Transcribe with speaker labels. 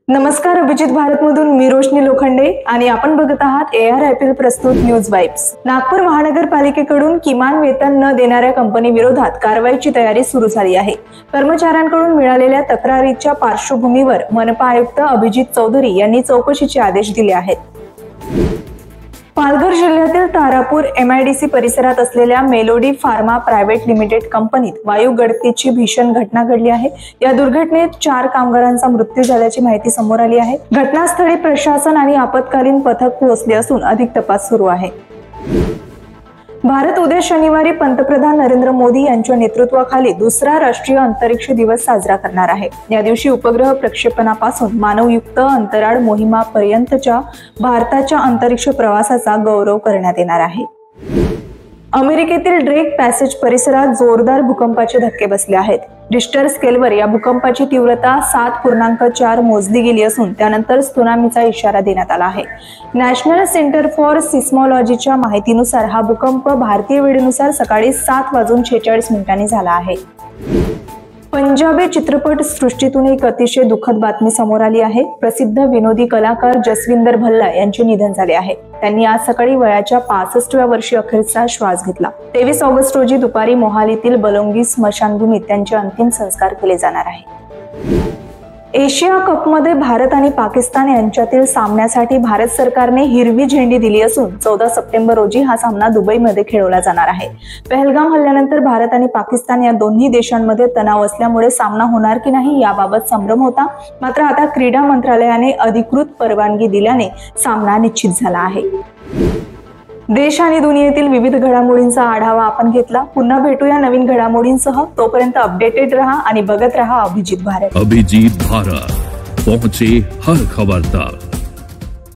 Speaker 1: नमस्कार, अभिजित भारतमधून मी रोशनी लोखंडे आणि आपण बघत आहात ARIPL प्रस्तुत न्यूज वाइब्स। नागपूर महानगरपालिकेकडून किमान वेतन न देणाऱ्या कंपनी विरोधात कारवाईची तयारी सुरू झाली आहे। कर्मचाऱ्यांकडून मिळालेल्या तक्रारीच्या पार्श्वभूमीवर मनपा आयुक्त अभिजित चौधरी यांनी चौकशीचे आदेश दिले आहेत। पालघर जिल्ह्यातील तारापूर MIDC परिसरात असलेल्या मेलोडी फार्मा प्रायव्हेट लिमिटेड कंपनीत वायू गळतीची भीषण घटना घडली आहे। या दुर्घटनेत 4 कामगारांचा मृत्यू झाल्याची माहिती समोर आली आहे। घटनास्थळी प्रशासन आणि आपत्कालीन पथक पोहोचले असून अधिक तपास सुरू आहे। भारत उद्या शनिवारी पंतप्रधान नरेंद्र मोदी यांच्या नेतृत्वाखाली दुसरा राष्ट्रीय अंतरिक्ष दिवस साजरा करणार आहे। या दिवशी उपग्रह प्रक्षेपणापासून मानवयुक्त अंतराळ मोहिमापर्यंतच्या भारताच्या अंतरिक्ष प्रवासाचा गौरव करण्यात येणार आहे। अमेरिकेतील ड्रेक पॅसेज परिसरात जोरदार भूकंपाचे धक्के बसले आहेत। रिश्टर स्केलवर या भूकंपाची तीव्रता 7.4 मोजली गेली असून त्यानंतर त्सुनामीचा इशारा देण्यात आला आहे। नॅशनल सेंटर फॉर सिस्मॉलॉजीच्या माहितीनुसार हा भूकंप भारतीय वेळेनुसार सकाळी 7:46 झाला आहे। पंजाबी चित्रपट सृष्टीतून एक अतिशय दुःखद बातमी समोर आली आहे। प्रसिद्ध विनोदी कलाकार जसविंदर भल्ला यांचे निधन झाले आहे। त्यांनी आज सकाळी वयाच्या 65व्या वर्षी अखेरचा श्वास घेतला। 23 ऑगस्ट रोजी दुपारी मोहालीतील बलोंगी स्मशानभूमीत त्यांचे अंतिम संस्कार केले जाणार आहे। एशिया कपमध्ये भारत आणि पाकिस्तान यांच्यातील सामन्यासाठी भारत सरकारने हिरवी झेंडी दिली असून 14 सप्टेंबर रोजी हा सामना दुबईमध्ये खेळवला जाणार आहे। पहलगाम हल्ल्यानंतर भारत आणि पाकिस्तान या दोन्ही देशांमध्ये तणाव असल्यामुळे सामना होणार की नाही याबाबत संभ्रम होता। मात्र आता क्रीडा मंत्रालयाने अधिकृत परवानगी दिल्याने सामना निश्चित झाला आहे। देश आणि दुनियेतील विविध घडामोडींचा आढावा आपण घेतला। पुन्हा भेटूया नवीन घडामोडींसह। तोपर्यंत अपडेटेड रहा आणि बघत रहा अभिजित भारत।
Speaker 2: अभिजित भारत, पहुंचे हर खबर तक।